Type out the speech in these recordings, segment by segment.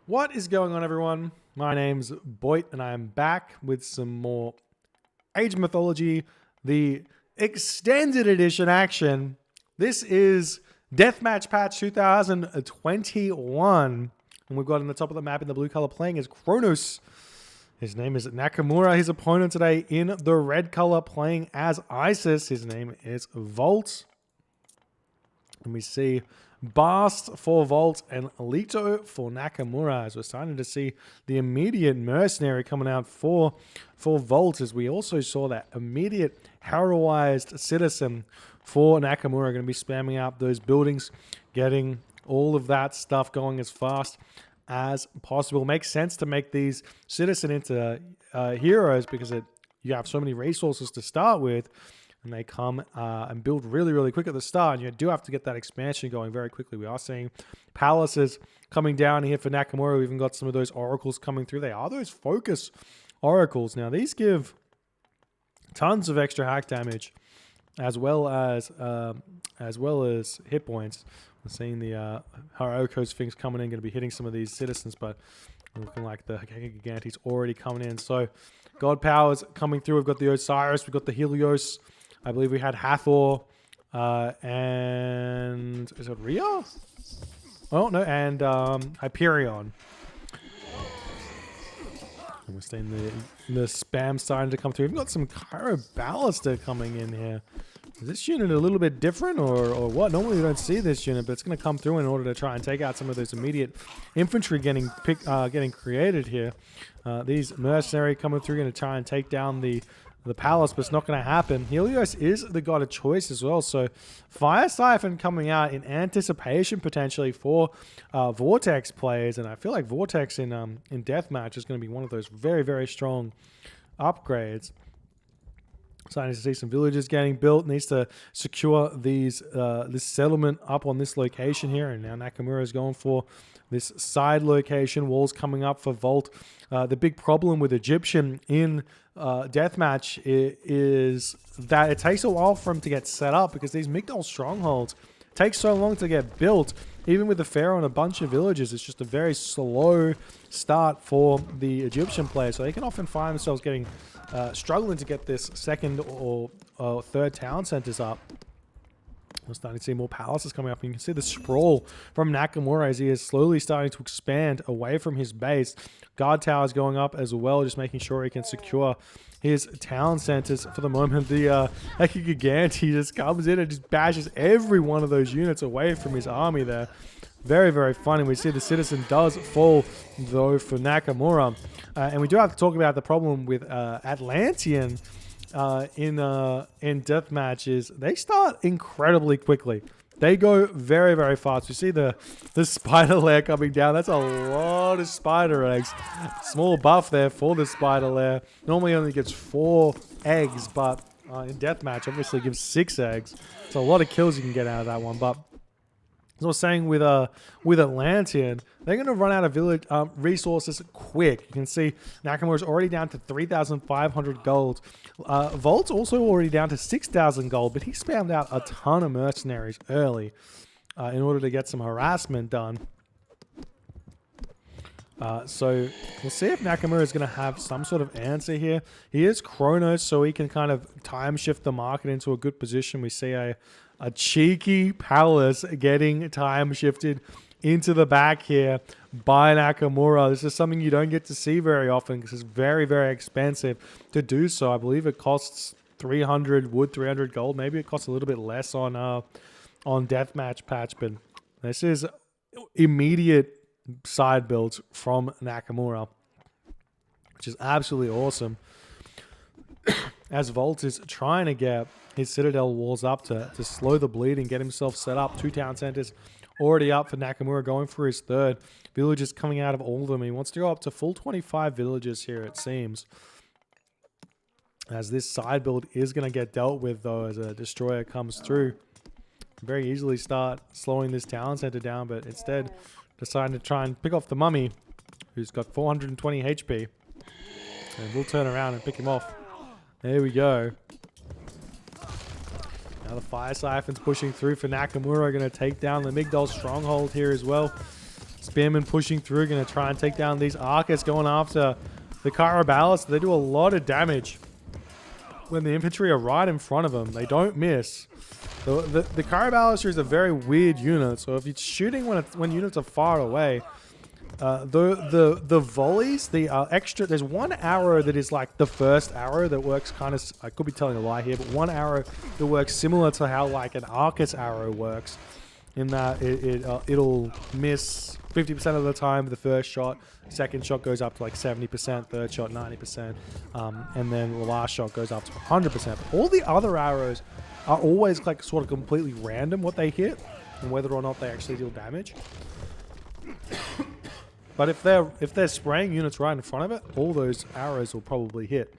What is going on, everyone? My name's Boit, and I am back with some more Age of Mythology, the extended edition action. This is Deathmatch Patch 2021, and we've got on the top of the map in the blue color playing as Kronos. His name is Nakamura. His opponent today in the red color playing as Isis. His name is Volt. And we see Bast for Volt and Alito for Nakamura, as we're starting to see the immediate mercenary coming out for Volt, as we also saw that immediate heroized citizen for Nakamura going to be spamming out those buildings, getting all of that stuff going as fast as possible. Makes sense to make these citizen into heroes because you have so many resources to start with. And they come and build really, really quick at the start. And you do have to get that expansion going very quickly. We are seeing palaces coming down here for Nakamura. We've even got some of those oracles coming through. They are those focus oracles. Now, these give tons of extra hack damage as well as hit points. We're seeing the Haruko's things coming in, going to be hitting some of these citizens, but looking like the Gigante's already coming in. So, God powers coming through. We've got the Osiris, we've got the Helios. I believe we had Hathor, and is it Rhea? Oh, no, and Hyperion. And we're seeing the spam starting to come through. We've got some Cairo Ballista coming in here. Is this unit a little bit different or what? Normally you don't see this unit, but it's going to come through in order to try and take out some of those immediate infantry getting created here. These mercenary coming through going to try and take down the palace, but it's not going to happen. Helios is the god of choice as well, so Fire Siphon coming out in anticipation potentially for Vortex players, and I feel like Vortex in Deathmatch is going to be one of those very, very strong upgrades. Starting to see some villages getting built. Needs to secure these this settlement up on this location here, and now Nakamura is going for this side location. Walls coming up for Volt. The big problem with Egyptian in Deathmatch is that it takes a while for them to get set up because these Migdol strongholds take so long to get built. Even with the Pharaoh and a bunch of villages, it's just a very slow start for the Egyptian players. So they can often find themselves getting struggling to get this second or third town centers up. We're starting to see more palaces coming up. And you can see the sprawl from Nakamura as he is slowly starting to expand away from his base. Guard towers going up as well, just making sure he can secure his town centers for the moment. The Gigante just comes in and just bashes every one of those units away from his army there. Very, very funny. We see the citizen does fall, though, for Nakamura. And we do have to talk about the problem with Atlantean in Deathmatch is they start incredibly quickly. They go very, very fast. You see the spider lair coming down. That's a lot of spider eggs. Small buff there for the spider lair. Normally only gets 4 eggs, but in Deathmatch obviously gives 6 eggs. So a lot of kills you can get out of that one. But as I was saying with Atlantean, they're going to run out of village resources quick. You can see Nakamura's already down to 3,500 gold. Volt's also already down to 6,000 gold, but he spammed out a ton of mercenaries early in order to get some harassment done. So we'll see if Nakamura is going to have some sort of answer here. He is Kronos, so he can kind of time shift the market into a good position. We see a cheeky palace getting time shifted into the back here by Nakamura. This is something you don't get to see very often because it's very, very expensive to do so. I believe it costs 300 wood, 300 gold. Maybe it costs a little bit less on Deathmatch patch, but this is immediate side builds from Nakamura, which is absolutely awesome. As Volt is trying to get his Citadel walls up to slow the bleeding, get himself set up. 2 town centers already up for Nakamura, going for his 3rd. Villages coming out of all of them. He wants to go up to full 25 villages here, it seems. As this side build is going to get dealt with, though, as a destroyer comes through. Very easily start slowing this town center down, but instead deciding to try and pick off the mummy, who's got 420 HP. And we'll turn around and pick him off. There we go. Now the Fire Siphon's pushing through for Nakamura. Going to take down the Migdol stronghold here as well. Spearmen pushing through, going to try and take down these Arcus going after the Caraballas. They do a lot of damage when the infantry are right in front of them. They don't miss. The Caraballas is a very weird unit, so if you're shooting when units are far away, the volleys, the extra, there's one arrow that is like the first arrow that works kind of, I could be telling a lie here, but one arrow that works similar to how like an Arcus arrow works, in that it'll miss 50% of the time the first shot, second shot goes up to like 70%, third shot 90%, and then the last shot goes up to 100%. But all the other arrows are always like sort of completely random what they hit and whether or not they actually deal damage. But if they're spraying units right in front of it, all those arrows will probably hit.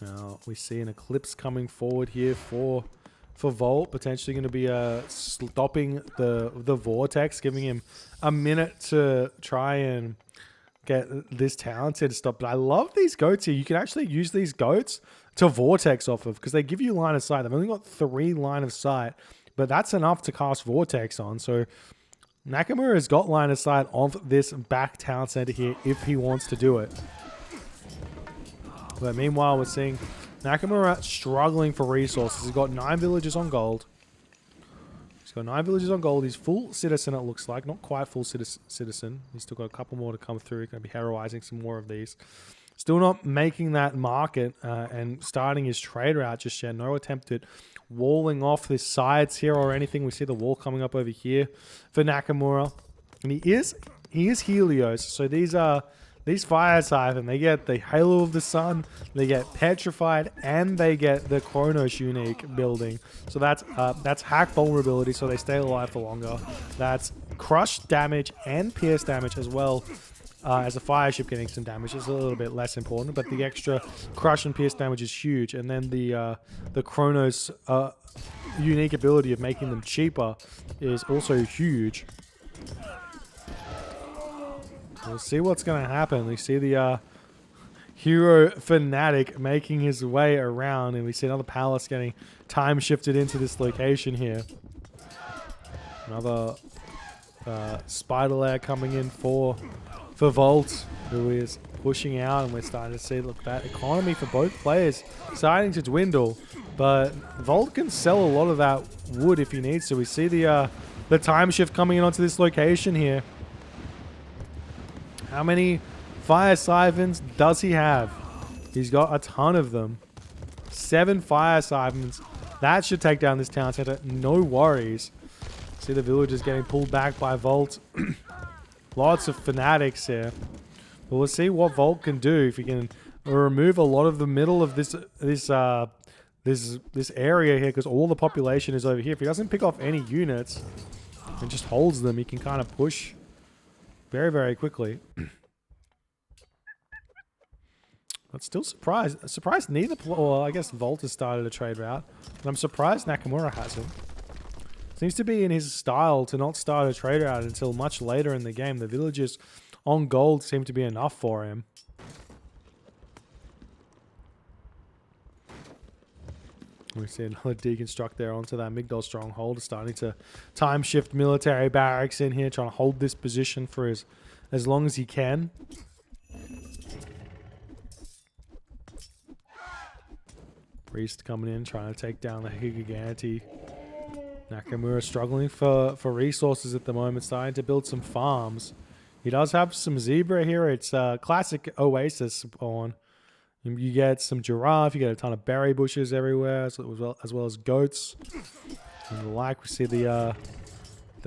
Now we see an eclipse coming forward here for Volt, potentially going to be stopping the vortex, giving him a minute to try and get this town to stop. But I love these goats here. You can actually use these goats to vortex off of because they give you line of sight. They've only got 3 line of sight, but that's enough to cast vortex on. So Nakamura has got line of sight of this back town center here if he wants to do it. But meanwhile, we're seeing Nakamura struggling for resources. He's got 9 villages on gold. He's got 9 villages on gold. He's full citizen, it looks like. Not quite full citizen. He's still got a couple more to come through. He's going to be heroizing some more of these. Still not making that market and starting his trade route just yet. No attempt at walling off the sides here or anything. We see the wall coming up over here for Nakamura. And he is Helios. So these fire siphon, they get the Halo of the Sun, they get Petrified, and they get the Kronos unique building. So that's hack vulnerability, so they stay alive for longer. That's crush damage and pierce damage as well as a fire ship getting some damage. Is a little bit less important, but the extra crush and pierce damage is huge. And then the Kronos unique ability of making them cheaper is also huge. We'll see what's going to happen. We see the hero fanatic making his way around, and we see another palace getting time shifted into this location here. Another spider lair coming in for Volt, who is pushing out, and we're starting to see, look, that economy for both players starting to dwindle, but Volt can sell a lot of that wood if he needs to. We see the time shift coming in onto this location here. How many fire siphons does he have? He's got a ton of them. 7 fire siphons. That should take down this town center. No worries. See the villagers getting pulled back by Volt. Lots of fanatics here. But we'll see what Volt can do if he can remove a lot of the middle of this area here, because all the population is over here. If he doesn't pick off any units and just holds them, he can kind of push very, very quickly. But still surprised neither, well, I guess Volt has started a trade route, but I'm surprised Nakamura hasn't. Seems to be in his style to not start a trade route until much later in the game. The villagers on gold seem to be enough for him. We see another deconstruct there onto that Migdol stronghold, starting to time shift military barracks in here, trying to hold this position for as long as he can. Priest coming in, trying to take down the Giganti. Nakamura struggling for resources at the moment, starting to build some farms. He does have some zebra here. It's a classic Oasis spawn. You get some giraffe, you get a ton of berry bushes everywhere, as well as goats. And the like, we see the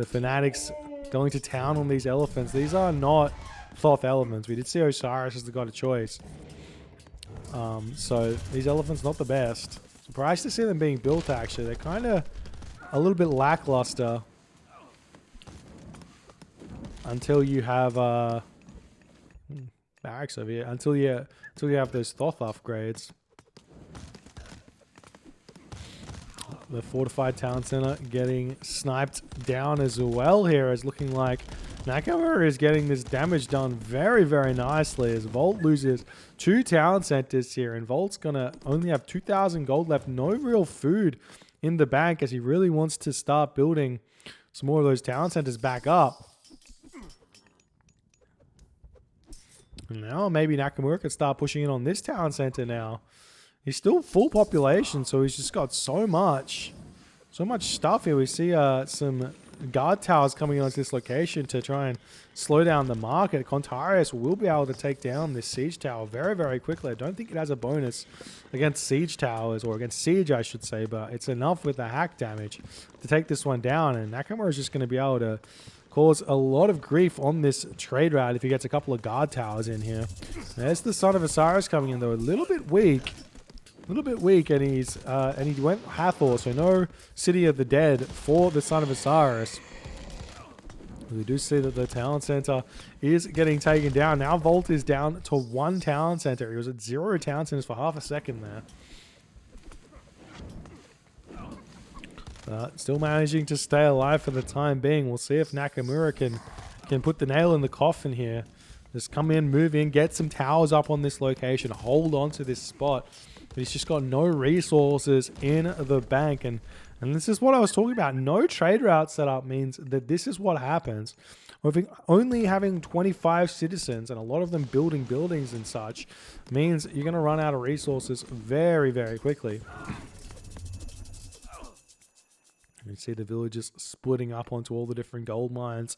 fanatics going to town on these elephants. These are not Thoth elephants. We did see Osiris as the god of choice. So these elephants not the best. Surprised to see them being built, actually. They're kind of a little bit lackluster until you have barracks over here. Until you have those Thoth upgrades. The fortified town center getting sniped down as well here. It's looking like Nakamura is getting this damage done very, very nicely as Volt loses 2 town centers here, and Volt's gonna only have 2,000 gold left. No real food in the bank as he really wants to start building some more of those town centers back up. And now maybe Nakamura could start pushing in on this town center now. He's still full population, so he's just got so much stuff here. We see some guard towers coming onto this location to try and slow down the market. Contarius will be able to take down this siege tower very, very quickly. I don't think it has a bonus against siege towers, or against siege, I should say, but it's enough with the hack damage to take this one down. And Nakamura is just going to be able to cause a lot of grief on this trade route if he gets a couple of guard towers in here. There's the Son of Osiris coming in, though, a little bit weak. And he went Hathor, so no City of the Dead for the Son of Osiris. We do see that the town center is getting taken down. Now Volt is down to 1 town center. He was at 0 town centers for half a second there. Still managing to stay alive for the time being. We'll see if Nakamura can put the nail in the coffin here. Just come in, move in, get some towers up on this location, hold on to this spot. But he's just got no resources in the bank. And this is what I was talking about. No trade route setup means that this is what happens. Only having 25 citizens and a lot of them building buildings and such means you're going to run out of resources very, very quickly. You see the villagers splitting up onto all the different gold mines.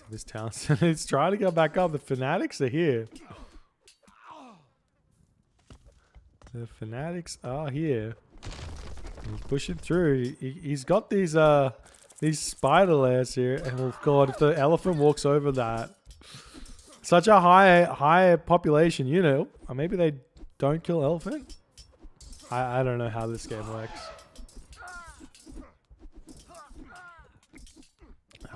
This town is trying to get back up. The Fanatics are here. The Fanatics are here. He's pushing through. He's got these spider lairs here. And oh god, if the elephant walks over that. Such a high population unit. Or maybe they don't kill elephant? I don't know how this game works.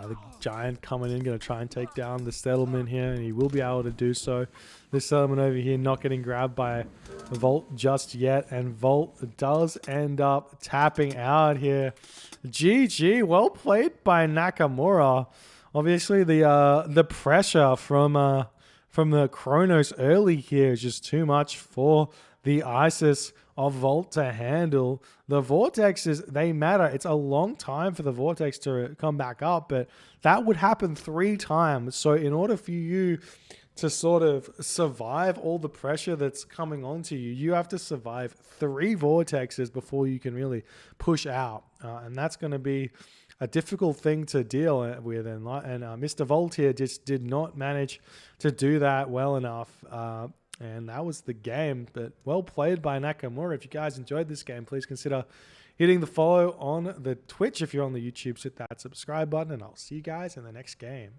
The giant coming in, going to try and take down the settlement here, and he will be able to do so. This settlement over here not getting grabbed by Volt just yet, and Volt does end up tapping out here. GG, well played by Nakamura. Obviously, the pressure from the Kronos early here is just too much for the ISIS of Volt to handle. The vortexes, they matter. It's a long time for the vortex to come back up, but that would happen 3 times. So in order for you to sort of survive all the pressure that's coming onto you, you have to survive 3 vortexes before you can really push out. And that's going to be a difficult thing to deal with. And Mr. Volt here just did not manage to do that well enough. And that was the game, but well played by Nakamura. If you guys enjoyed this game, please consider hitting the follow on the Twitch. If you're on the YouTube, hit that subscribe button, and I'll see you guys in the next game.